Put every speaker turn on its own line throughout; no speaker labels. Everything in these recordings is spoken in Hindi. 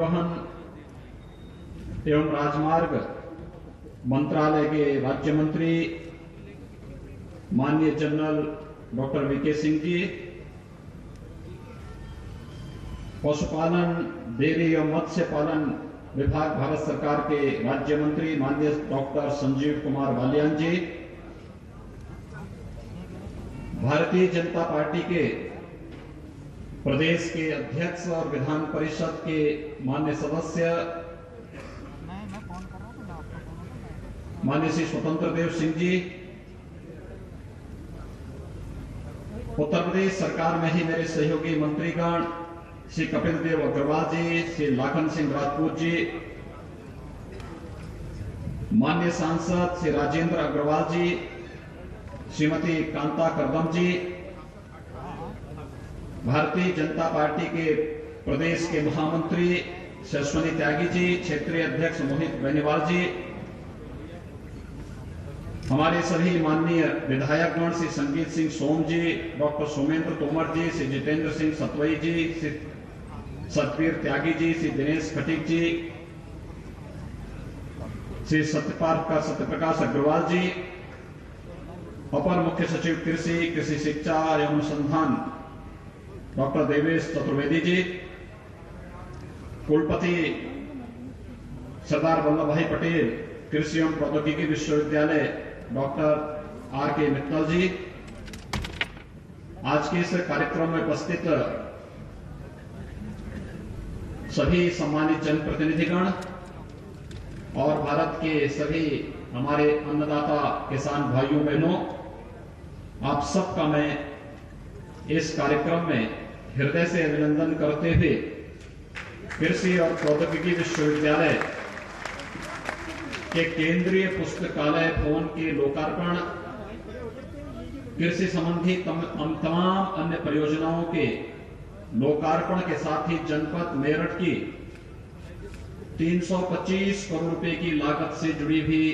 परिवहन एवं राजमार्ग मंत्रालय के राज्य मंत्री माननीय general doctor VK Singh ji, पशुपालन, डेयरी एवं मत्स्य पालन विभाग भारत सरकार के राज्य मंत्री माननीय डॉक्टर संजीव कुमार बालियान जी, भारतीय जनता पार्टी के प्रदेश के अध्यक्ष और विधान परिषद के माननीय सदस्य माननीय श्री स्वतंत्र देव सिंह जी, उत्तर प्रदेश सरकार में ही मेरे सहयोगी मंत्रीगण श्री कपिल देव अग्रवाल जी, श्री लाखन सिंह राजपूत जी, माननीय सांसद श्री राजेंद्र अग्रवाल जी, श्रीमती कांता करदम जी, भारतीय जनता पार्टी के प्रदेश के महामंत्री शश्वनी त्यागी जी, क्षेत्रीय अध्यक्ष मोहित बेनीवाल जी, हमारे सभी माननीय विधायकगण श्री संगीत सिंह सोम जी, डॉक्टर सोमेंद्र तोमर जी, श्री जितेंद्र सिंह सतवई जी, श्री सतवीर त्यागी जी, श्री दिनेश खटीक जी, श्री सत्यप्रकाश अग्रवाल जी, अपर मुख्य सचिव कृषि शिक्षा एवं अनुसंधान डॉक्टर देवेश चतुर्वेदी जी, कुलपति सरदार वल्लभ भाई पटेल कृषि एवं प्रौद्योगिकी विश्वविद्यालय डॉक्टर आर के मित्तल जी, आज के इस कार्यक्रम में उपस्थित सभी सम्मानित जनप्रतिनिधिगण और भारत के सभी हमारे अन्नदाता किसान भाइयों बहनों, आप सबका मैं इस कार्यक्रम में हृदय से अभिनंदन करते हुए कृषि और प्रौद्योगिकी विश्वविद्यालय के केंद्रीय पुस्तकालय भवन के लोकार्पण, कृषि संबंधी तमाम अन्य परियोजनाओं के लोकार्पण के साथ ही जनपद मेरठ की 325 करोड़ रुपए की लागत से जुड़ी हुई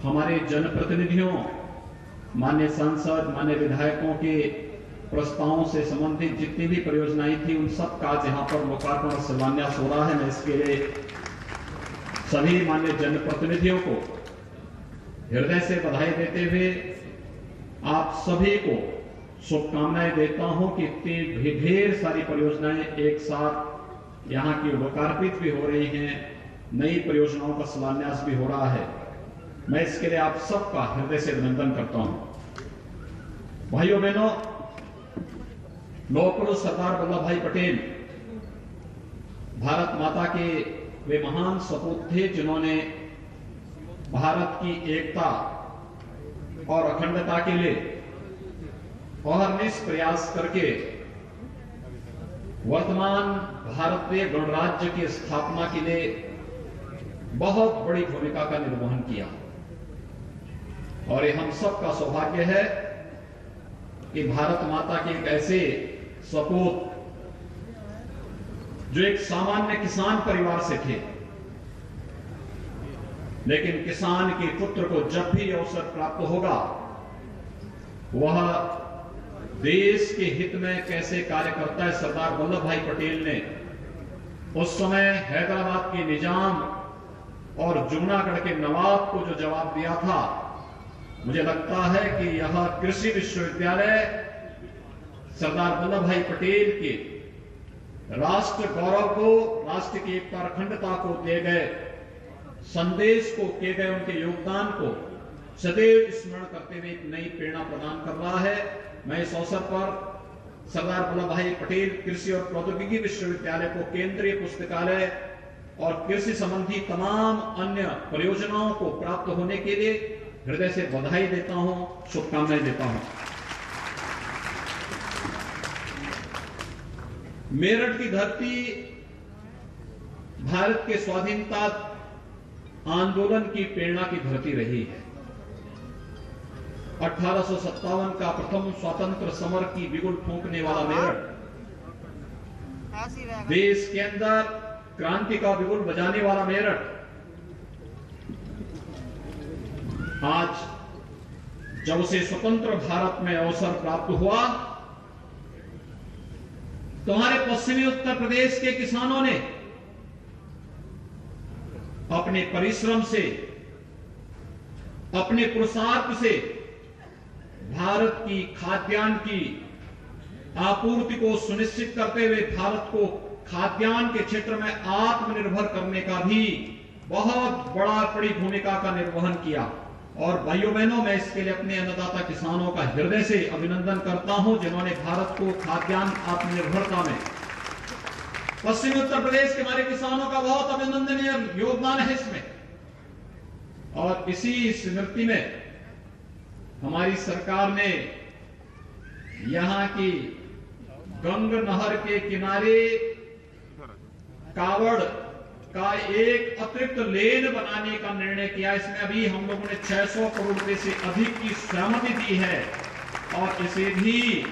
हमारे जनप्रतिनिधियों, माननीय सांसद, माननीय विधायकों के प्रस्तावों से संबंधित जितनी भी परियोजनाएं थी, उन सब का यहाँ पर लोकार्पण और शिलान्यास हो रहा है। मैं इसके लिए सभी माननीय जनप्रतिनिधियों को हृदय से बधाई देते हुए आप सभी को शुभकामनाएं देता हूं कि इतनी ढेर सारी परियोजनाएं एक साथ यहाँ की लोकार्पित भी हो रही हैं, नई परियोजनाओं का शिलान्यास भी हो रहा है। मैं इसके लिए आप सबका हृदय से अभिनंदन करता हूं। भाइयों बहनों, लौह पुरुष सरदार वल्लभ भाई पटेल भारत माता के वे महान सपूत थे जिन्होंने भारत की एकता और अखंडता के लिए अहर्निश प्रयास करके वर्तमान भारतीय गणराज्य की स्थापना के लिए बहुत बड़ी भूमिका का निर्वहन किया। और ये हम सबका सौभाग्य है कि भारत माता के एक ऐसे सपूत जो एक सामान्य किसान परिवार से थे, लेकिन किसान के पुत्र को जब भी अवसर प्राप्त होगा वह देश के हित में कैसे कार्य करता है। सरदार वल्लभ भाई पटेल ने उस समय हैदराबाद के निजाम और जमुनागढ़ के नवाब को जो जवाब दिया था, मुझे लगता है कि यह कृषि विश्वविद्यालय सरदार वल्लभ भाई पटेल के राष्ट्र गौरव को, राष्ट्र की एकता और अखंडता को दिए गए संदेश को, किए गए उनके योगदान को सदैव स्मरण करते हुए एक नई प्रेरणा प्रदान कर रहा है। मैं इस अवसर पर सरदार वल्लभ भाई पटेल कृषि और प्रौद्योगिकी विश्वविद्यालय को केंद्रीय पुस्तकालय और कृषि संबंधी तमाम अन्य परियोजनाओं को प्राप्त होने के लिए हृदय से बधाई देता हूं, शुभकामनाएं देता हूं। मेरठ की धरती भारत के स्वाधीनता आंदोलन की प्रेरणा की धरती रही है। 1857 का प्रथम स्वतंत्र समर की बिगुल फूंकने वाला मेरठ, देश के अंदर क्रांति का बिगुल बजाने वाला मेरठ, आज जब उसे स्वतंत्र भारत में अवसर प्राप्त हुआ तो हमारे पश्चिमी उत्तर प्रदेश के किसानों ने अपने परिश्रम से, अपने पुरुषार्थ से भारत की खाद्यान्न की आपूर्ति को सुनिश्चित करते हुए भारत को खाद्यान्न के क्षेत्र में आत्मनिर्भर करने का भी बहुत बड़ी भूमिका का निर्वहन किया। और भाइयों बहनों, मैं इसके लिए अपने अन्नदाता किसानों का हृदय से अभिनंदन करता हूं, जिन्होंने भारत को खाद्यान्न आत्मनिर्भरता में, पश्चिमी उत्तर प्रदेश के हमारे किसानों का बहुत अभिनंदनीय योगदान है इसमें। और इसी स्मृति में हमारी सरकार ने यहां की गंग नहर के किनारे कावड़ का एक अतिरिक्त लेन बनाने का निर्णय किया। इसमें अभी हम लोगों ने 600 करोड़ रुपए से अधिक की सहमति दी है और इसे भी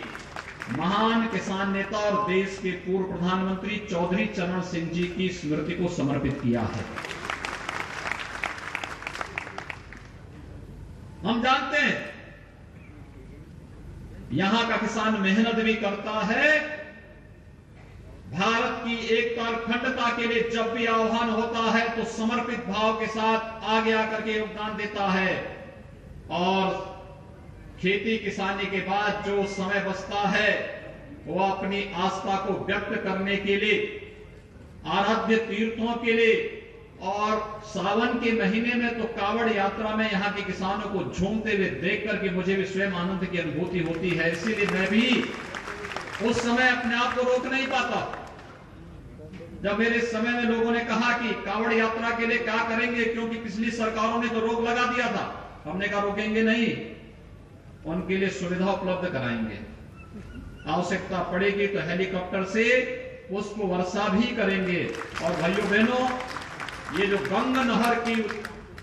महान किसान नेता और देश के पूर्व प्रधानमंत्री चौधरी चरण सिंह जी की स्मृति को समर्पित किया है। हम जानते हैं यहां का किसान मेहनत भी करता है। भारत की एकता और अखंडता के लिए जब भी आह्वान होता है तो समर्पित भाव के साथ आगे आकर के योगदान देता है। और खेती किसानी के बाद जो समय बचता है वो अपनी आस्था को व्यक्त करने के लिए, आराध्य तीर्थों के लिए, और सावन के महीने में तो कावड़ यात्रा में यहां के किसानों को झूमते हुए देख करके मुझे भी स्वयं आनंद की अनुभूति होती है। इसीलिए मैं भी उस समय अपने आप को रोक नहीं पाता। जब मेरे समय में लोगों ने कहा कि कावड़ यात्रा के लिए क्या करेंगे, क्योंकि पिछली सरकारों ने तो रोक लगा दिया था, हमने कहा रोकेंगे नहीं, उनके लिए सुविधा उपलब्ध कराएंगे। आवश्यकता पड़ेगी तो हेलीकॉप्टर से पुष्प वर्षा भी करेंगे। और भाइयों बहनों, ये जो गंग नहर की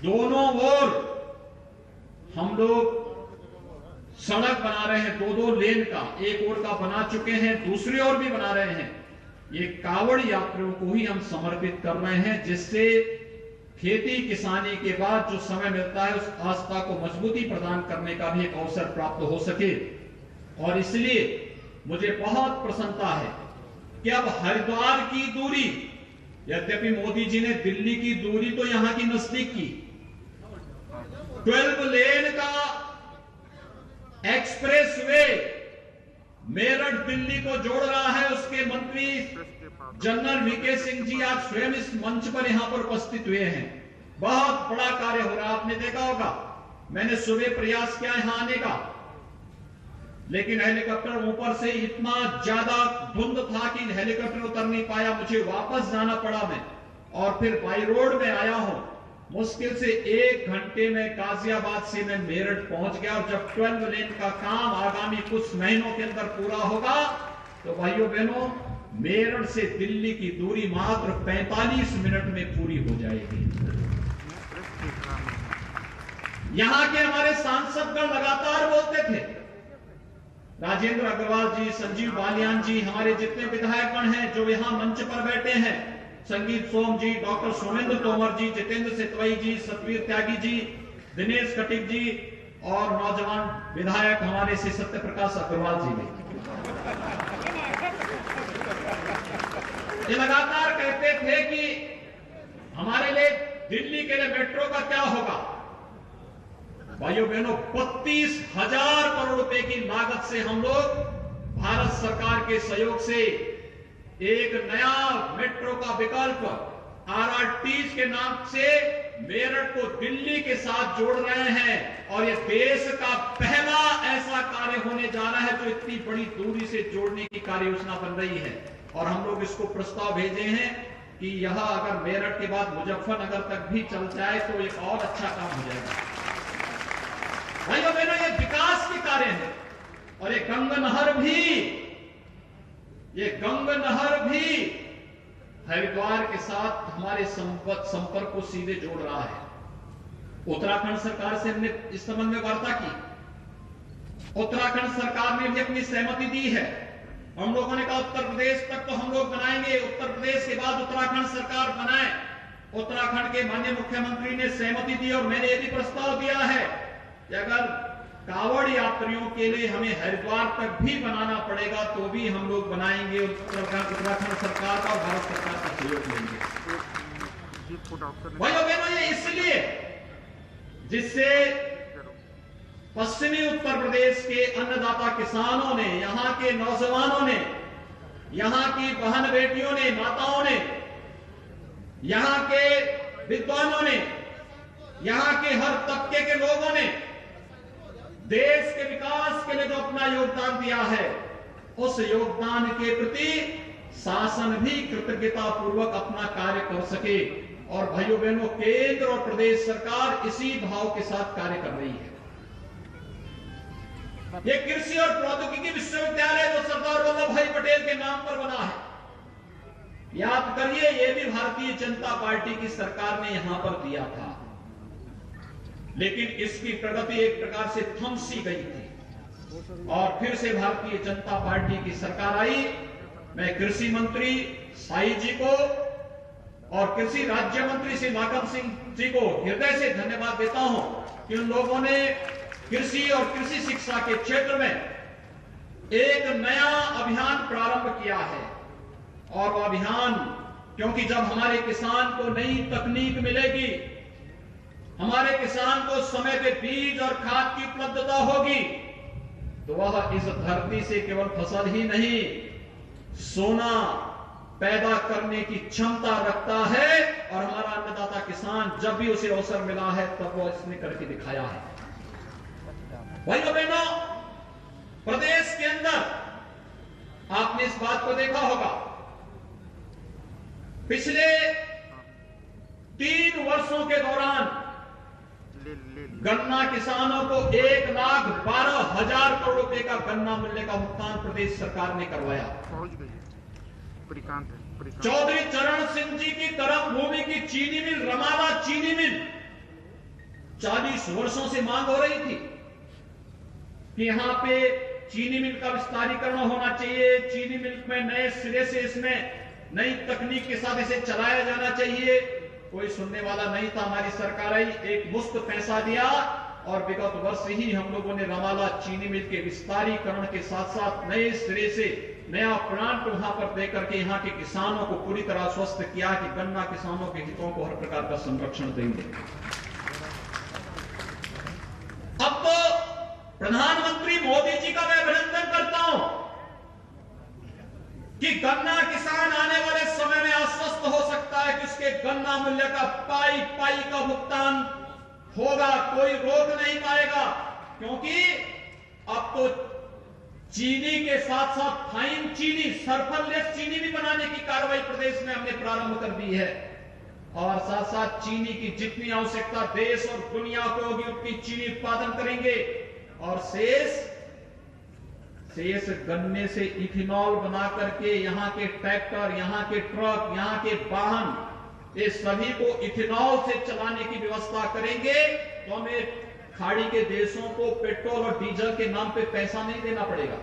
दोनों ओर हम लोग सड़क बना रहे हैं, 2-2 लेन का, एक ओर का बना चुके हैं, दूसरी ओर भी बना रहे हैं। ये कावड़ यात्रियों को ही हम समर्पित कर रहे हैं, जिससे खेती किसानी के बाद जो समय मिलता है उस आस्था को मजबूती प्रदान करने का भी एक अवसर प्राप्त हो सके। और इसलिए मुझे बहुत प्रसन्नता है कि अब हरिद्वार की दूरी, यद्यपि मोदी जी ने दिल्ली की दूरी तो यहां की नजदीक की, 12 लेन का एक्सप्रेसवे मेरठ दिल्ली को जोड़ रहा है। उसके मंत्री जनरल वीके सिंह जी आज स्वयं इस मंच पर यहां पर उपस्थित हुए हैं। बहुत बड़ा कार्य हो रहा है, आपने देखा होगा। मैंने सुबह प्रयास किया यहां आने का, लेकिन हेलीकॉप्टर ऊपर से इतना ज्यादा धुंध था कि हेलीकॉप्टर उतर नहीं पाया, मुझे वापस जाना पड़ा मैं, और फिर बाई रोड में आया हूं। मुश्किल से 1 घंटे में गाजियाबाद से मैं मेरठ पहुंच गया। और जब 12 लेन का काम आगामी कुछ महीनों के अंदर पूरा होगा तो भाइयों बहनों, मेरठ से दिल्ली की दूरी मात्र 45 मिनट में पूरी हो जाएगी। यहां के हमारे सांसदगण लगातार बोलते थे, राजेंद्र अग्रवाल जी, संजीव बालियान जी, हमारे जितने विधायकगण हैं जो यहां मंच पर बैठे हैं, संगीत सोम जी, डॉक्टर सोमेंद्र तोमर जी, जितेंद्र सेतवई जी, सतवीर त्यागी जी, दिनेश कटिक जी, और नौजवान विधायक हमारे से सत्य प्रकाश अग्रवाल जी भी, ये लगातार कहते थे कि हमारे लिए दिल्ली के लिए मेट्रो का क्या होगा। भाइयों बहनों, 32,000 करोड़ रुपए की लागत से हम लोग भारत सरकार के सहयोग से एक नया मेट्रो का विकल्प RRTs के नाम से मेरठ को दिल्ली के साथ जोड़ रहे हैं। और यह देश का पहला ऐसा कार्य होने जा रहा है जो इतनी बड़ी दूरी से जोड़ने की कार्य योजना बन रही है। और हम लोग इसको प्रस्ताव भेजे हैं कि यह अगर मेरठ के बाद मुजफ्फरनगर तक भी चल जाए तो एक और अच्छा काम हो जाएगा। भाइयों बहनों, ये विकास के कार्य है। और ये गंग नहर भी हरिद्वार के साथ हमारे संपर्क को सीधे जोड़ रहा है। उत्तराखंड सरकार से हमने इस संबंध में वार्ता की। उत्तराखंड सरकार ने भी अपनी सहमति दी है। हम लोगों ने कहा उत्तर प्रदेश तक तो हम लोग बनाएंगे, उत्तर प्रदेश के बाद उत्तराखंड सरकार बनाए। उत्तराखंड के माननीय मुख्यमंत्री ने सहमति दी और मैंने यह भी प्रस्ताव दिया है कि अगर कावड़ यात्रियों के लिए हमें हरिद्वार तक भी बनाना पड़ेगा तो भी हम लोग बनाएंगे। उत्तराखंड सरकार का और भारत सरकार का सहयोग लेंगे। भाइयों बहनों, ये इसलिए जिससे पश्चिमी उत्तर प्रदेश के अन्नदाता किसानों ने, यहां के नौजवानों ने, यहां की बहन बेटियों ने, माताओं ने, यहां के विद्वानों ने, यहां के हर तबके के लोगों ने देश के विकास के लिए जो अपना योगदान दिया है, उस योगदान के प्रति शासन भी कृतज्ञता पूर्वक अपना कार्य कर सके। और भाइयों बहनों, केंद्र और प्रदेश सरकार इसी भाव के साथ कार्य कर रही है। ये कृषि और प्रौद्योगिकी विश्वविद्यालय जो सरदार वल्लभ भाई पटेल के नाम पर बना है, याद करिए, ये भी भारतीय जनता पार्टी की सरकार ने यहां पर दिया था, लेकिन इसकी प्रगति एक प्रकार से थम सी गई थी और फिर से भारतीय जनता पार्टी की सरकार आई। मैं कृषि मंत्री साई जी को और कृषि राज्य मंत्री श्री नागम सिंह जी को हृदय से धन्यवाद देता हूं कि उन लोगों ने कृषि और कृषि शिक्षा के क्षेत्र में एक नया अभियान प्रारंभ किया है। और वह अभियान, क्योंकि जब हमारे किसान को नई तकनीक मिलेगी, हमारे किसान को समय पे बीज और खाद की उपलब्धता होगी, तो वह इस धरती से केवल फसल ही नहीं, सोना पैदा करने की क्षमता रखता है। और हमारा अन्नदाता किसान जब भी उसे अवसर मिला है तब वो इसने करके दिखाया है। भाइयों बहनों, प्रदेश के अंदर आपने इस बात को देखा होगा, पिछले 3 वर्षों के दौरान गन्ना किसानों को 1,12,000 करोड़ रुपए का गन्ना मिलने का भुगतान प्रदेश सरकार ने करवाया। चौधरी चरण सिंह जी की तरफ भूमि की चीनी मिल, रमाला चीनी मिल, 40 वर्षों से मांग हो रही थी कि यहां पे चीनी मिल का विस्तारीकरण होना चाहिए, चीनी मिल में नए सिरे से इसमें नई तकनीक के साथ इसे चलाया जाना चाहिए। कोई सुनने वाला नहीं था। हमारी सरकार आई, एक मुफ्त पैसा दिया और विगत वर्ष ही हम लोगों ने रमाला चीनी मिल के विस्तारीकरण के साथ साथ नए सिरे से नया प्लांट वहां पर देकर के यहां के किसानों को पूरी तरह आश्वस्त किया कि गन्ना किसानों के हितों को हर प्रकार का संरक्षण देंगे। अब तो प्रधानमंत्री मोदी जी का मैं अभिनंदन करता हूं कि गन्ना किसान आने वाले समय में आश्वस्त हो सकता है कि उसके गन्ना मूल्य का पाई पाई का भुगतान होगा, कोई रोक नहीं पाएगा। क्योंकि अब तो चीनी के साथ साथ फाइन चीनी, सल्फरलेस चीनी भी बनाने की कार्रवाई प्रदेश में हमने प्रारंभ कर दी है। और साथ साथ चीनी की जितनी आवश्यकता देश और दुनिया को होगी उतनी चीनी उत्पादन करेंगे। और शेष गन्ने से इथेनॉल बना करके यहां के ट्रैक्टर, यहां के ट्रक, यहां के वाहन, ये सभी को इथेनॉल से चलाने की व्यवस्था करेंगे तो हमें खाड़ी के देशों को पेट्रोल और डीजल के नाम पे पैसा नहीं देना पड़ेगा।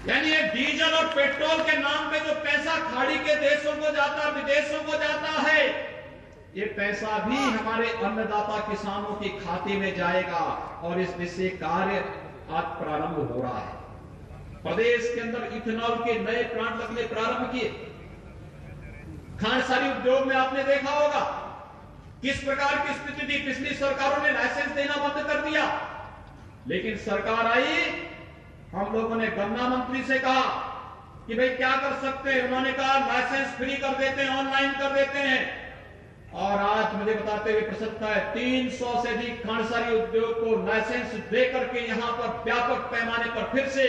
यानी ये डीजल और पेट्रोल के नाम पे जो पैसा खाड़ी के देशों को जाता है, विदेशों को जाता है, ये पैसा भी हमारे अन्नदाता किसानों के खाते में जाएगा। और इस दिशा कार्य आज प्रारंभ हो रहा है। प्रदेश के अंदर इथेनॉल के नए प्लांट लगने प्रारंभ किए। खांडसारी उद्योग में आपने देखा होगा किस प्रकार की स्थिति थी। पिछली सरकारों ने लाइसेंस देना बंद कर दिया, लेकिन सरकार आई, हम लोगों ने गन्ना मंत्री से कहा कि भाई क्या कर सकते हैं। उन्होंने कहा लाइसेंस फ्री कर देते हैं, ऑनलाइन कर देते हैं। और आज मुझे बताते हुए प्रसन्नता है, 300 से अधिक खांडसारी उद्योग को लाइसेंस देकर के यहां पर व्यापक पैमाने पर फिर से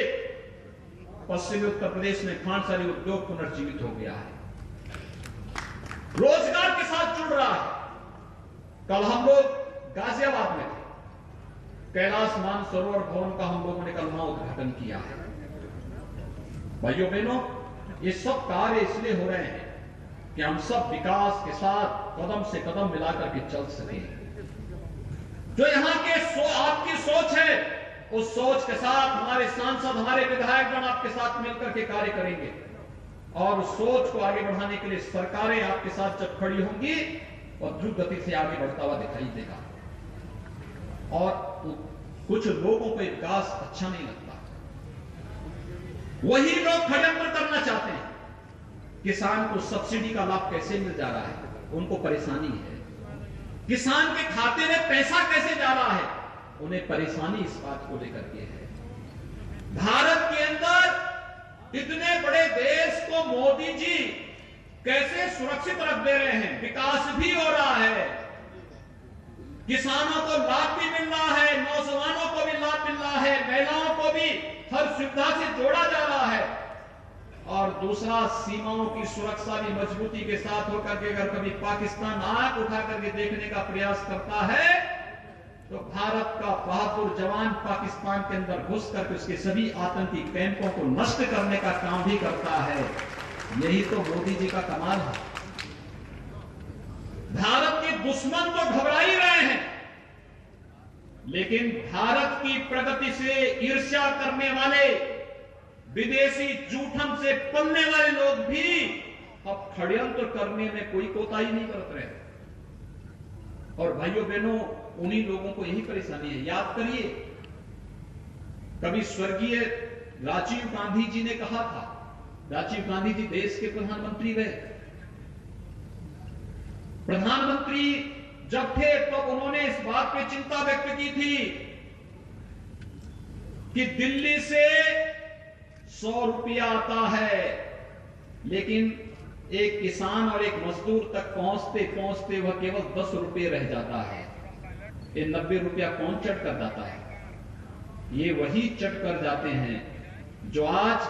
पश्चिमी उत्तर प्रदेश में खांडसारी उद्योग पुनर्जीवित हो गया है, रोजगार के साथ जुड़ रहा है। कल हम लोग गाजियाबाद में थे, कैलाश मानसरोवर भवन का हम लोगों ने कल वहां उद्घाटन किया है। भाइयों बहनों, ये सब कार्य इसलिए हो रहे हैं कि हम सब विकास के साथ कदम से कदम मिलाकर के चल सकें। जो यहां के आपकी सोच है, उस सोच के साथ हमारे सांसद, हमारे विधायकगण आपके साथ मिलकर के कार्य करेंगे। और उस सोच को आगे बढ़ाने के लिए सरकारें आपके साथ जब खड़ी होंगी और द्रुत गति से आगे बढ़ता हुआ दिखाई देगा। और कुछ लोगों को विकास अच्छा नहीं लगता, वही लोग षड्यंत्र करना चाहते हैं। किसान को सब्सिडी का लाभ कैसे मिल जा रहा है, उनको परेशानी है। किसान के खाते में पैसा कैसे जा रहा है, उन्हें परेशानी इस बात को लेकर के है। भारत के अंदर इतने बड़े देश को मोदी जी कैसे सुरक्षित रख दे रहे हैं, विकास भी हो रहा है, किसानों को लाभ भी मिल रहा है, नौजवानों को भी लाभ मिल रहा है, महिलाओं को भी हर सुविधा से जोड़ा जा रहा है, और दूसरा सीमाओं की सुरक्षा भी मजबूती के साथ होकर के अगर कभी पाकिस्तान आंख उठा करके देखने का प्रयास करता है तो भारत का बहादुर जवान पाकिस्तान के अंदर घुस करके उसके सभी आतंकी कैंपों को नष्ट करने का काम भी करता है। यही तो मोदी जी का कमाल है। भारत के दुश्मन तो घबरा ही रहे हैं, लेकिन भारत की प्रगति से ईर्ष्या करने वाले विदेशी जूठन से पलने वाले लोग भी अब षड्यंत्र करने में कोई कोताही नहीं बरत रहे। और भाइयों बहनों, उन्हीं लोगों को यही परेशानी है। याद करिए, कभी स्वर्गीय राजीव गांधी जी ने कहा था, राजीव गांधी जी देश के प्रधानमंत्री रहे, प्रधानमंत्री जब थे तो उन्होंने इस बात पे चिंता व्यक्त की थी कि दिल्ली से 100 रुपया आता है, लेकिन एक किसान और एक मजदूर तक पहुंचते पहुंचते वह केवल 10 रुपये रह जाता है। ये 90 रुपया कौन चट कर जाता है? ये वही चट कर जाते हैं जो आज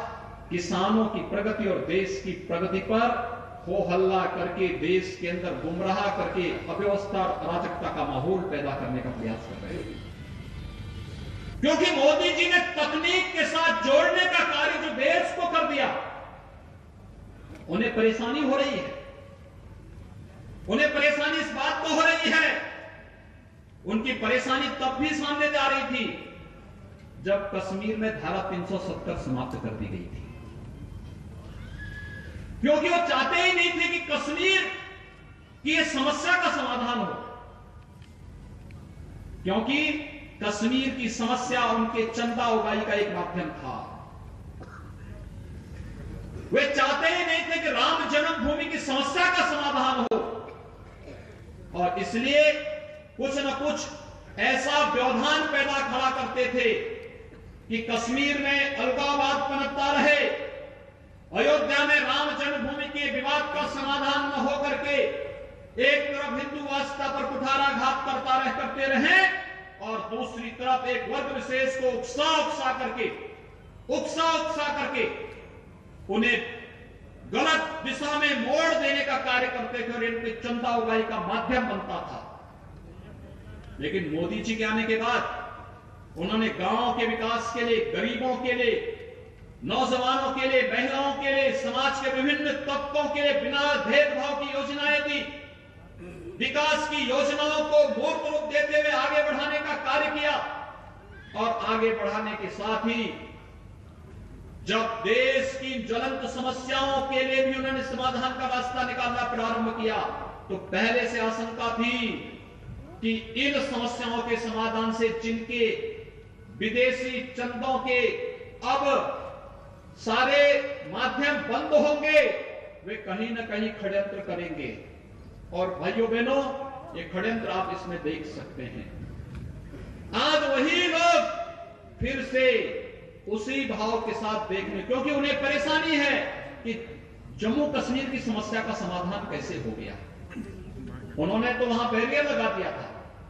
किसानों की प्रगति और देश की प्रगति पर हो हल्ला करके देश के अंदर गुमराह करके अव्यवस्था और अराजकता का माहौल पैदा करने का प्रयास कर रहे हैं। क्योंकि मोदी जी ने तकनीक के साथ जोड़ने का कार्य जो देश को कर दिया, उन्हें परेशानी हो रही है। उन्हें परेशानी इस बात को हो रही है, उनकी परेशानी तब भी सामने जा रही थी जब कश्मीर में धारा 370 समाप्त कर दी गई थी, क्योंकि वो चाहते ही नहीं थे कि कश्मीर की ये समस्या का समाधान हो, क्योंकि कश्मीर की समस्या उनके चंदा उगाही का एक माध्यम था। वे चाहते ही नहीं थे कि राम जन्मभूमि की समस्या का समाधान हो, और इसलिए कुछ न कुछ ऐसा व्यवधान पैदा खड़ा करते थे कि कश्मीर में अलगाववाद पनपता रहे, अयोध्या में राम जन्मभूमि के विवाद का समाधान न होकर के एक तरफ हिंदुवादिता पर कुठाराघात करते रहे, और दूसरी तरफ एक वर्ग विशेष को उकसा करके उन्हें गलत दिशा में मोड़ देने का कार्य करते थे और इनके चंदा उगाही का माध्यम बनता था। लेकिन मोदी जी के आने के बाद उन्होंने गांवों के विकास के लिए, गरीबों के लिए, नौजवानों के लिए, महिलाओं के लिए, समाज के विभिन्न तबकों के लिए बिना भेदभाव की योजनाएं दी, विकास की योजनाओं को मूर्त रूप देते हुए आगे बढ़ाने का कार्य किया, और आगे बढ़ाने के साथ ही जब देश की ज्वलंत समस्याओं के लिए भी उन्होंने समाधान का रास्ता निकालना प्रारंभ किया, तो पहले से आशंका थी कि इन समस्याओं के समाधान से जिनके विदेशी चंदों के अब सारे माध्यम बंद होंगे, वे कहीं ना कहीं षड्यंत्र करेंगे। और भाइयों बहनों, ये षड्यंत्र आप इसमें देख सकते हैं। आज वही लोग फिर से उसी भाव के साथ देखने, क्योंकि उन्हें परेशानी है कि जम्मू कश्मीर की समस्या का समाधान कैसे हो गया। उन्होंने तो वहां बैरियर लगा दिया था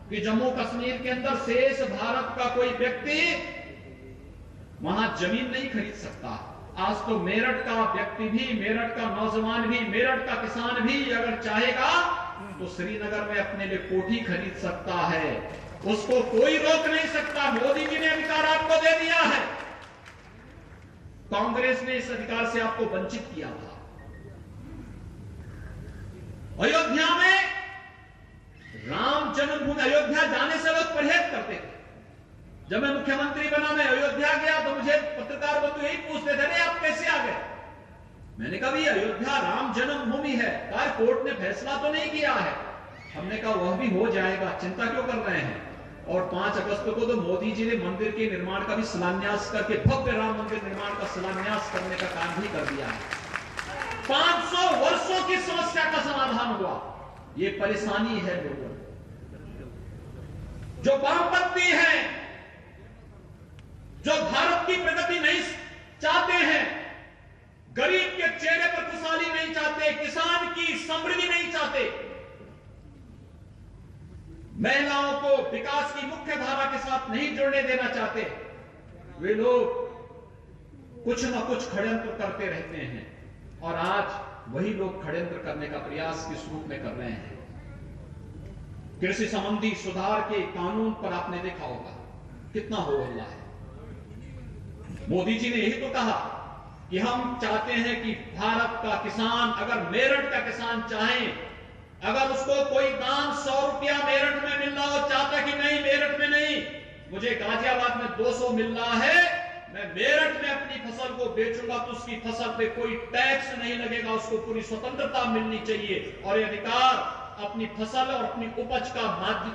कि जम्मू कश्मीर के अंदर शेष भारत का कोई व्यक्ति वहां जमीन नहीं खरीद सकता। आज तो मेरठ का व्यक्ति भी, मेरठ का नौजवान भी, मेरठ का किसान भी अगर चाहेगा तो श्रीनगर में अपने लिए कोठी खरीद सकता है, उसको कोई रोक नहीं सकता। मोदी जी ने अधिकार आपको दे दिया है, कांग्रेस ने इस अधिकार से आपको वंचित किया था। अयोध्या में राम जन्मभूमि, अयोध्या जाने से लोग परहेज करते थे। जब मैं मुख्यमंत्री बना, मैं अयोध्या गया तो मुझे पत्रकार बंधु यही पूछते थे, अरे आप कैसे आ गए? मैंने कहा भाई अयोध्या राम जन्मभूमि है, यार कोर्ट ने फैसला तो नहीं किया है। हमने कहा वह भी हो जाएगा, चिंता क्यों कर रहे हैं। और 5 अगस्त को तो मोदी जी ने मंदिर के निर्माण का भी शिलान्यास करके भव्य राम मंदिर निर्माण का शिलान्यास करने का काम भी कर दिया है। 500 वर्षों की समस्या का समाधान हुआ। ये परेशानी है लोगों को। जो वामपंथी हैं, जो भारत की प्रगति नहीं चाहते हैं, गरीब के चेहरे पर खुशहाली नहीं चाहते, किसान की समृद्धि नहीं चाहते, महिलाओं को विकास की मुख्य धारा के साथ नहीं जुड़ने देना चाहते, वे लोग कुछ न कुछ षड्यंत्र करते रहते हैं। और आज वही लोग षड्यंत्र करने का प्रयास किस रूप में कर रहे हैं। कृषि संबंधी सुधार के कानून पर आपने देखा होगा कितना हो हल्ला है। मोदी जी ने यही तो कहा कि हम चाहते हैं कि भारत का किसान, अगर मेरठ का किसान चाहे, अगर उसको कोई दाम 100 रुपया मेरठ में मिल रहा हो, चाहता कि नहीं मेरठ में नहीं, मुझे गाजियाबाद में 200 मिल रहा है, मैं मेरठ में अपनी फसल को बेचूंगा तो उसकी फसल पे कोई टैक्स नहीं लगेगा, उसको पूरी स्वतंत्रता मिलनी चाहिए। और ये अधिकार अपनी फसल और अपनी उपज का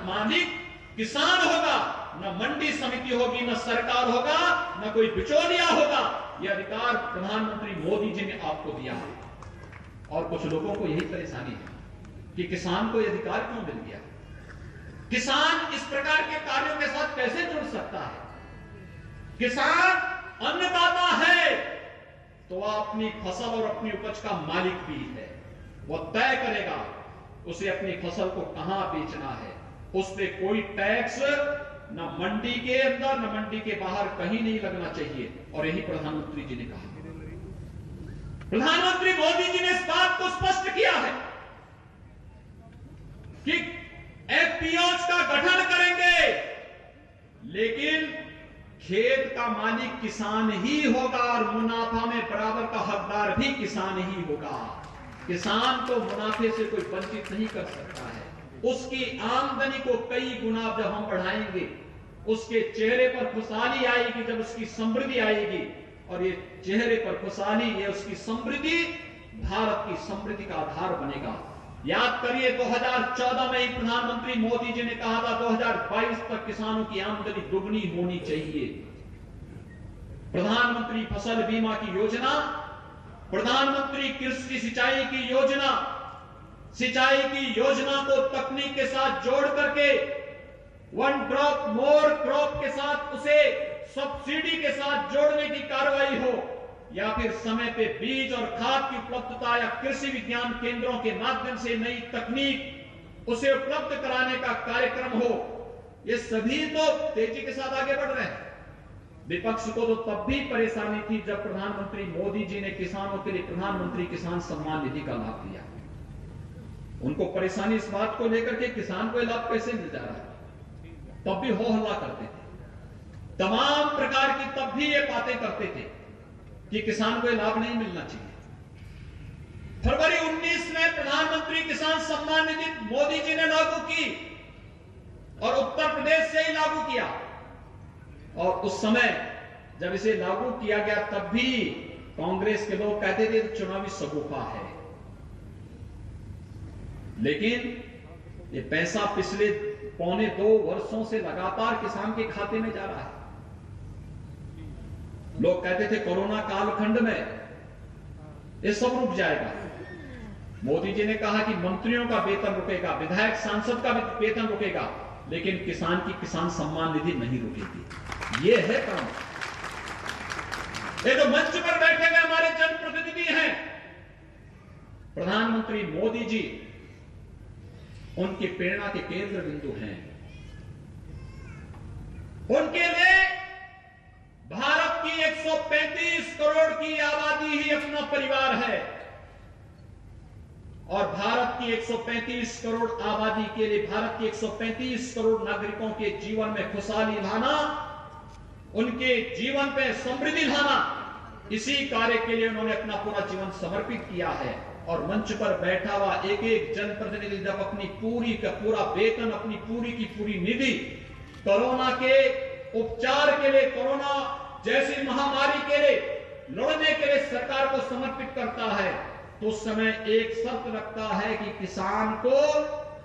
मालिक किसान होगा, न मंडी समिति होगी, न सरकार होगा, न कोई बिचौलिया होगा। यह अधिकार प्रधानमंत्री मोदी जी ने आपको दिया है। और कुछ लोगों को यही परेशानी है कि किसान को यह अधिकार क्यों मिल गया, किसान इस प्रकार के कार्यों के साथ कैसे जुड़ सकता है। किसान अन्नदाता है तो वह अपनी फसल और अपनी उपज का मालिक भी है। वह तय करेगा उसे अपनी फसल को कहां बेचना है। उस पर कोई टैक्स न मंडी के अंदर न मंडी के बाहर कहीं नहीं लगना चाहिए। और यही प्रधानमंत्री जी ने कहा। प्रधानमंत्री मोदी जी ने इस बात को स्पष्ट किया है कि एफपीओज का गठन करेंगे, लेकिन खेत का मालिक किसान ही होगा और मुनाफा में बराबर का हकदार भी किसान ही होगा। किसान को मुनाफे से कोई वंचित नहीं कर सकता है। उसकी आमदनी को कई गुना जब हम बढ़ाएंगे, उसके चेहरे पर खुशहाली आएगी, जब उसकी समृद्धि आएगी। और ये चेहरे पर खुशहाली, ये उसकी समृद्धि भारत की समृद्धि का आधार बनेगा। याद करिए 2014 में ही प्रधानमंत्री मोदी जी ने कहा था 2022 तक किसानों की आमदनी दुगनी होनी चाहिए। प्रधानमंत्री फसल बीमा की योजना, प्रधानमंत्री कृषि सिंचाई की योजना, सिंचाई की योजना को तकनीक के साथ जोड़ करके वन ड्रॉप मोर क्रॉप के साथ उसे सब्सिडी के साथ जोड़ने की कार्रवाई हो, या फिर समय पे बीज और खाद की उपलब्धता या कृषि विज्ञान केंद्रों के माध्यम से नई तकनीक उसे उपलब्ध कराने का कार्यक्रम हो, ये सभी तो तेजी के साथ आगे बढ़ रहे हैं। विपक्ष को तो तब भी परेशानी थी जब प्रधानमंत्री मोदी जी ने किसानों के लिए प्रधानमंत्री किसान सम्मान निधि का लाभ दिया। उनको परेशानी इस बात को लेकर के किसान को लाभ कैसे मिल जा रहा है, तब भी हो हल्ला करते थे। तमाम प्रकार की तब भी ये बातें करते थे कि किसान को लाभ नहीं मिलना चाहिए। फरवरी 19 में प्रधानमंत्री किसान सम्मान निधि मोदी जी ने लागू की और उत्तर प्रदेश से ही लागू किया। और उस समय जब इसे लागू किया गया तब भी कांग्रेस के लोग कहते थे चुनावी सगुफा है। लेकिन ये पैसा पिछले 1.25 वर्षों से लगातार किसान के खाते में जा रहा है। लोग कहते थे कोरोना कालखंड में ये सब रुक जाएगा। मोदी जी ने कहा कि मंत्रियों का वेतन रुकेगा, विधायक सांसद का वेतन रुकेगा, लेकिन किसान की किसान सम्मान निधि नहीं रुकेगी। ये है काम। ये जो मंच पर बैठे हुए हमारे जनप्रतिनिधि हैं, प्रधानमंत्री मोदी जी उनकी प्रेरणा के केंद्र बिंदु हैं। उनके लिए भारत की 135 करोड़ की आबादी ही अपना परिवार है। और भारत की 135 करोड़ आबादी के लिए, भारत के 135 करोड़ नागरिकों के जीवन में खुशहाली लाना, उनके जीवन पे समृद्धि लाना, इसी कार्य के लिए उन्होंने अपना पूरा जीवन समर्पित किया है। और मंच पर बैठा हुआ एक एक जनप्रतिनिधि जब अपनी पूरी का पूरा वेतन, अपनी पूरी की पूरी निधि कोरोना के उपचार के लिए, कोरोना जैसी महामारी के लिए लड़ने के लिए सरकार को समर्पित करता है, तो उस समय एक शर्त रखता है कि किसान को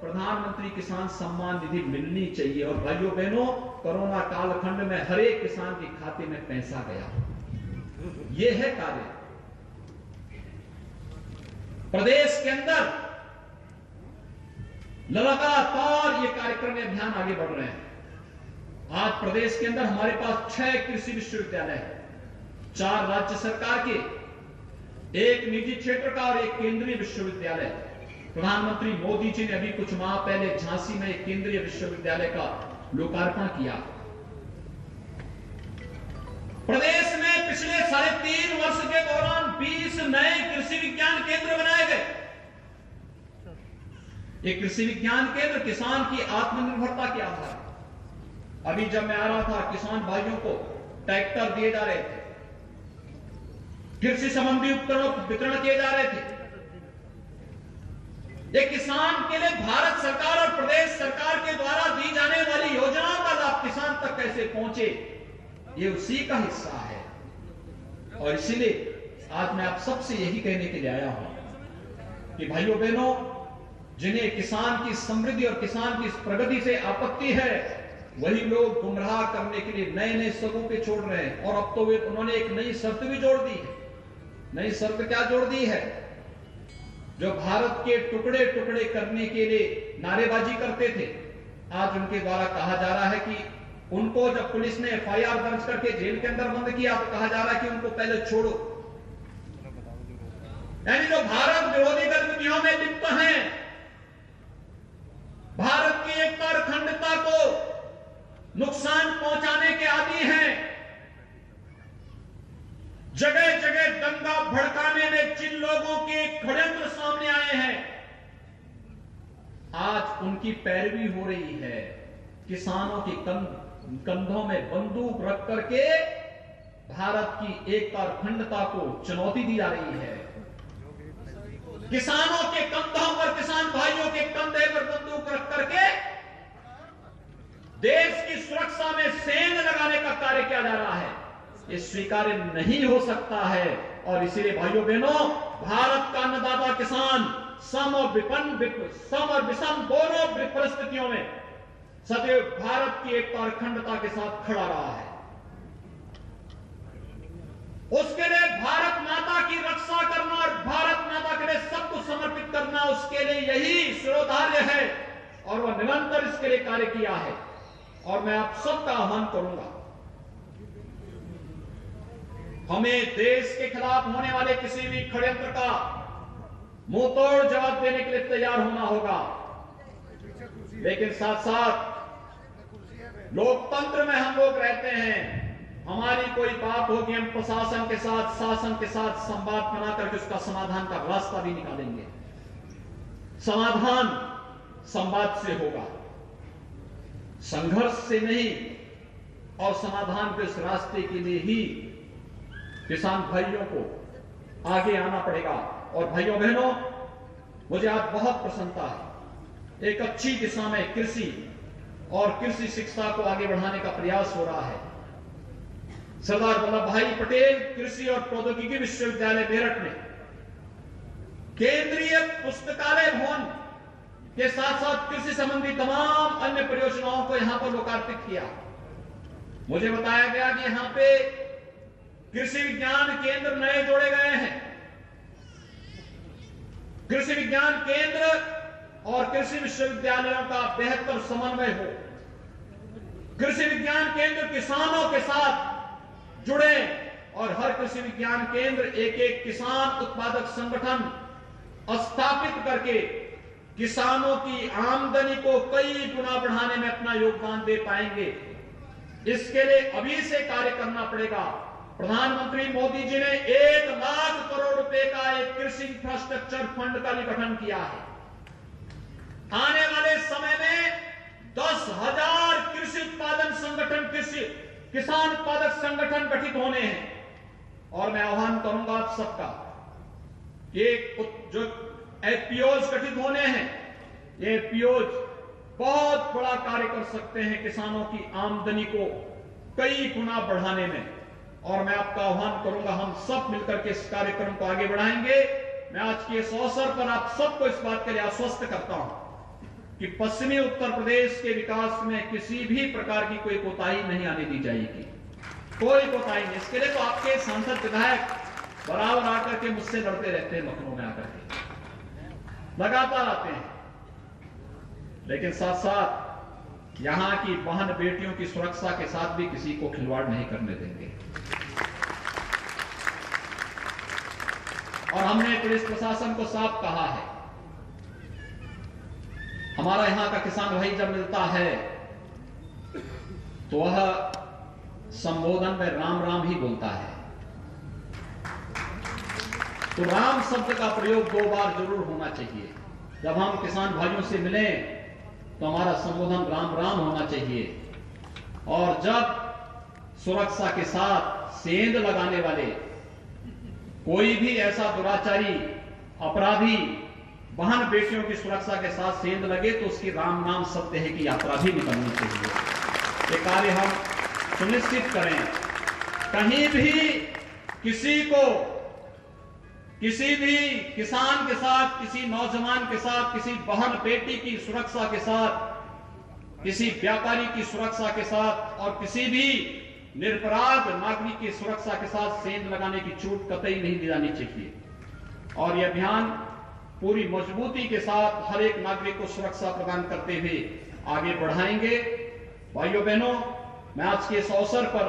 प्रधानमंत्री किसान सम्मान निधि मिलनी चाहिए। और भाइयों बहनों, कोरोना कालखंड में हर एक किसान के खाते में पैसा गया। यह है कार्य। प्रदेश के अंदर लगातार ये कार्यक्रम अभियान आगे बढ़ रहे हैं। आज प्रदेश के अंदर हमारे पास 6 कृषि विश्वविद्यालय है, 4 राज्य सरकार के, 1 निजी क्षेत्र का और 1 केंद्रीय विश्वविद्यालय। प्रधानमंत्री मोदी जी ने अभी कुछ माह पहले झांसी में एक केंद्रीय विश्वविद्यालय का लोकार्पण किया। प्रदेश में पिछले 3.5 वर्ष के दौरान 20 नए कृषि विज्ञान केंद्र बनाए गए। ये कृषि विज्ञान केंद्र किसान की आत्मनिर्भरता के आधार। अभी जब मैं आ रहा था, किसान भाइयों को ट्रैक्टर दिए जा रहे थे, कृषि संबंधी उपकरणों वितरण किए जा रहे थे। ये किसान के लिए भारत सरकार और प्रदेश सरकार के द्वारा दी जाने वाली योजनाओं का लाभ किसान तक कैसे पहुंचे, ये उसी का हिस्सा है। और इसीलिए आज मैं आप सबसे यही कहने के लिए आया हूं कि भाइयों बहनों, जिन्हें किसान की समृद्धि और किसान की प्रगति से आपत्ति है, वही लोग गुमराह करने के लिए नए नए सगोके छोड़ रहे हैं। और अब तो उन्होंने एक नई शर्त भी जोड़ दी है। नई शर्त क्या जोड़ दी है? जो भारत के टुकड़े टुकड़े करने के लिए नारेबाजी करते थे, आज उनके द्वारा कहा जा रहा है कि उनको जब पुलिस ने FIR दर्ज करके जेल के अंदर बंद किया तो कहा जा रहा है कि उनको पहले छोड़ो। यानी जो भारत विरोधी गतिविधियों में लिप्त हैं, भारत की एकता और अखंडता को नुकसान पहुंचाने के आदी हैं, जगह जगह दंगा भड़काने में जिन लोगों के षड्यंत्र सामने आए हैं, आज उनकी पैरवी हो रही है। किसानों के कंधों में बंदूक रख करके भारत की एकता और अखंडता को चुनौती दी जा रही है। किसानों के कंधों पर, किसान भाइयों के कंधे पर बंदूक रख करके देश की सुरक्षा में सेंध लगाने का कार्य किया जा रहा है। ये स्वीकार्य नहीं हो सकता है। और इसीलिए भाइयों बहनों, भारत का अन्नदाता किसान सम और विषम दोनों परिस्थितियों में सदैव भारत की एकता और अखंडता के साथ खड़ा रहा है। उसके लिए भारत माता की रक्षा करना और भारत माता के लिए सब कुछ समर्पित करना, उसके लिए यही शिरोधार्य है और वह निरंतर इसके लिए कार्य किया है। और मैं आप सबका आह्वान करूंगा, हमें देश के खिलाफ होने वाले किसी भी षड्यंत्र का मुंहतोड़ जवाब देने के लिए तैयार होना होगा। लेकिन साथ साथ लोकतंत्र में हम लोग रहते हैं, हमारी कोई बात होगी, हम प्रशासन के साथ, शासन के साथ संवाद बनाकर उसका समाधान का रास्ता भी निकालेंगे। समाधान संवाद से होगा, संघर्ष से नहीं। और समाधान के इस रास्ते के लिए ही किसान भाइयों को आगे आना पड़ेगा। और भाइयों बहनों, मुझे आज बहुत प्रसन्नता है, एक अच्छी दिशा में कृषि और कृषि शिक्षा को आगे बढ़ाने का प्रयास हो रहा है। सरदार वल्लभ भाई पटेल कृषि और प्रौद्योगिकी विश्वविद्यालय मेरठ में केंद्रीय पुस्तकालय भवन के साथ साथ कृषि संबंधी तमाम अन्य परियोजनाओं को यहां पर लोकार्पित किया। मुझे बताया गया कि यहां पे कृषि विज्ञान केंद्र नए जोड़े गए हैं। कृषि विज्ञान केंद्र और कृषि विश्वविद्यालयों का बेहतर समन्वय हो। कृषि विज्ञान केंद्र किसानों के साथ जुड़े और हर कृषि विज्ञान केंद्र एक एक किसान उत्पादक संगठन स्थापित करके किसानों की आमदनी को कई गुना बढ़ाने में अपना योगदान दे पाएंगे। इसके लिए अभी से कार्य करना पड़ेगा। प्रधानमंत्री मोदी जी ने 1 लाख करोड़ रुपए का एक कृषि इंफ्रास्ट्रक्चर फंड का भी गठन किया है। आने वाले समय में 10,000 कृषि उत्पादन संगठन, किसान उत्पादक संगठन गठित होने हैं। और मैं आह्वान करूंगा आप सबका कि जो एफपीओज गठित होने हैं, ये एफपीओज बहुत बड़ा कार्य कर सकते हैं किसानों की आमदनी को कई गुना बढ़ाने में। और मैं आपका आह्वान करूंगा, हम सब मिलकर के इस कार्यक्रम को आगे बढ़ाएंगे। मैं आज के इस अवसर पर आप सबको इस बात के लिए आश्वस्त करता हूं कि पश्चिमी उत्तर प्रदेश के विकास में किसी भी प्रकार की कोई कोताही नहीं आने दी जाएगी, कोई कोताही नहीं। इसके लिए तो आपके सांसद विधायक बराबर आकर के मुझसे लड़ते रहते हैं, लखनऊ में आकर के लगातार आते हैं। लेकिन साथ साथ यहां की बहन बेटियों की सुरक्षा के साथ भी किसी को खिलवाड़ नहीं करने देंगे। और हमने पुलिस प्रशासन को साफ कहा है, हमारा यहां का किसान भाई जब मिलता है तो वह संबोधन में राम राम ही बोलता है। तो राम शब्द का प्रयोग 2 बार जरूर होना चाहिए। जब हम किसान भाइयों से मिलें तो हमारा संबोधन राम राम होना चाहिए। और जब सुरक्षा के साथ सेंध लगाने वाले कोई भी ऐसा दुराचारी अपराधी बहन बेटियों की सुरक्षा के साथ सेंध लगे तो उसकी राम नाम सत्य है कि यात्रा भी निकलनी चाहिए। ये कार्य हम सुनिश्चित करें। कहीं भी किसी को, किसी भी किसान के साथ, किसी नौजवान के साथ, किसी बहन बेटी की सुरक्षा के साथ, किसी व्यापारी की सुरक्षा के साथ और किसी भी निरपराध नागरिक की सुरक्षा के साथ सेंध लगाने की छूट कतई नहीं दी जानी चाहिए। और यह अभियान पूरी मजबूती के साथ हर एक नागरिक को सुरक्षा प्रदान करते हुए आगे बढ़ाएंगे। भाइयों बहनों, मैं आज के इस अवसर पर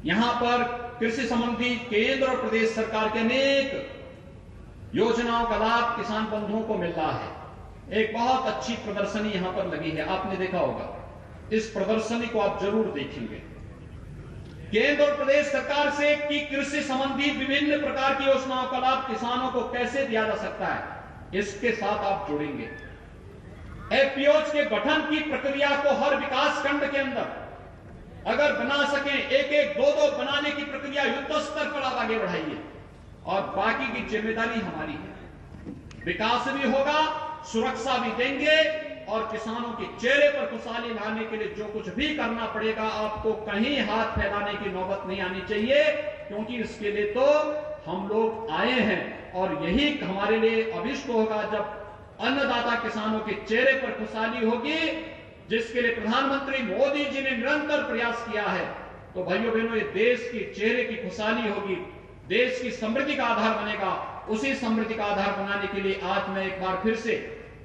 यहां पर कृषि संबंधी केंद्र और प्रदेश सरकार के अनेक योजनाओं का लाभ किसान बंधुओं को मिल रहा है। एक बहुत अच्छी प्रदर्शनी यहां पर लगी है, आपने देखा होगा। इस प्रदर्शनी को आप जरूर देखेंगे। केंद्र और प्रदेश सरकार से कि कृषि संबंधी विभिन्न प्रकार की योजनाओं का लाभ किसानों को कैसे दिया जा सकता है, इसके साथ आप जुड़ेंगे। एफपीओज के गठन की प्रक्रिया को हर विकास खंड के अंदर अगर बना सकें, एक एक दो दो बनाने की प्रक्रिया युद्ध स्तर पर आप आगे बढ़ाइए। और बाकी की जिम्मेदारी हमारी है। विकास भी होगा, सुरक्षा भी देंगे और किसानों के चेहरे पर खुशहाली लाने के लिए जो कुछ भी करना पड़ेगा, आपको कहीं हाथ फैलाने की नौबत नहीं आनी चाहिए, क्योंकि इसके लिए तो हम लोग आए हैं। और यही हमारे लिए अभिष्ट होगा जब अन्नदाता किसानों के चेहरे पर खुशहाली होगी, जिसके लिए प्रधानमंत्री मोदी जी ने निरंतर प्रयास किया है। तो भाइयों बहनों, ये देश के चेहरे की खुशहाली होगी, देश की समृद्धि का आधार बनेगा। उसी समृद्धि का आधार बनाने के लिए आज मैं एक बार फिर से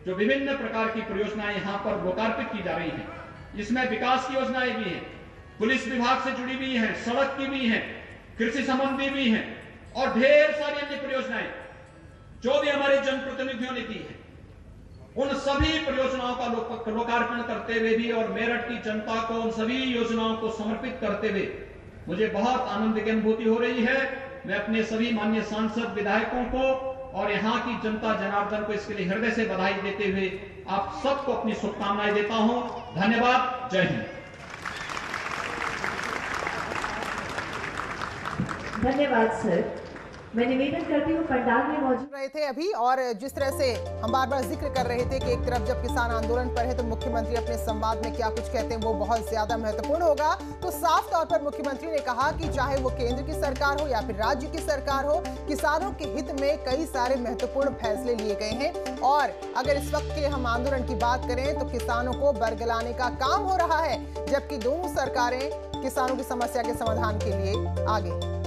जो विभिन्न प्रकार की परियोजनाएं यहां पर लोकार्पित की जा रही हैं, इसमें विकास की योजनाएं भी हैं, पुलिस विभाग से जुड़ी हुई हैं, सड़क की भी हैं, कृषि संबंधी भी हैं और ढेर सारी अन्य परियोजनाएं जो भी हमारे जनप्रतिनिधियों ने की है, उन सभी परियोजनाओं का लोकार्पण करते हुए भी और मेरठ की जनता को उन सभी योजनाओं को समर्पित करते हुए मुझे बहुत आनंद की अनुभूति हो रही है। मैं अपने सभी माननीय सांसद विधायकों को और यहाँ की जनता जनार्दन को इसके लिए हृदय से बधाई देते हुए आप सबको अपनी शुभकामनाएं देता हूं। धन्यवाद। जय हिंद।
धन्यवाद सर। मैं निवेदन करती हूँ पंडाल में मौजूद
रहे थे अभी, और जिस तरह से हम बार बार जिक्र कर रहे थे कि एक तरफ जब किसान आंदोलन पर है तो मुख्यमंत्री अपने संवाद में क्या कुछ कहते हैं वो बहुत ज्यादा महत्वपूर्ण होगा। तो साफ तौर पर मुख्यमंत्री ने कहा कि चाहे वो केंद्र की सरकार हो या फिर राज्य की सरकार हो, किसानों के हित में कई सारे महत्वपूर्ण फैसले लिए गए हैं। और अगर इस वक्त के हम आंदोलन की बात करें तो किसानों को बरगलाने का काम हो रहा है, जबकि दोनों सरकारें किसानों की समस्या के समाधान के लिए आगे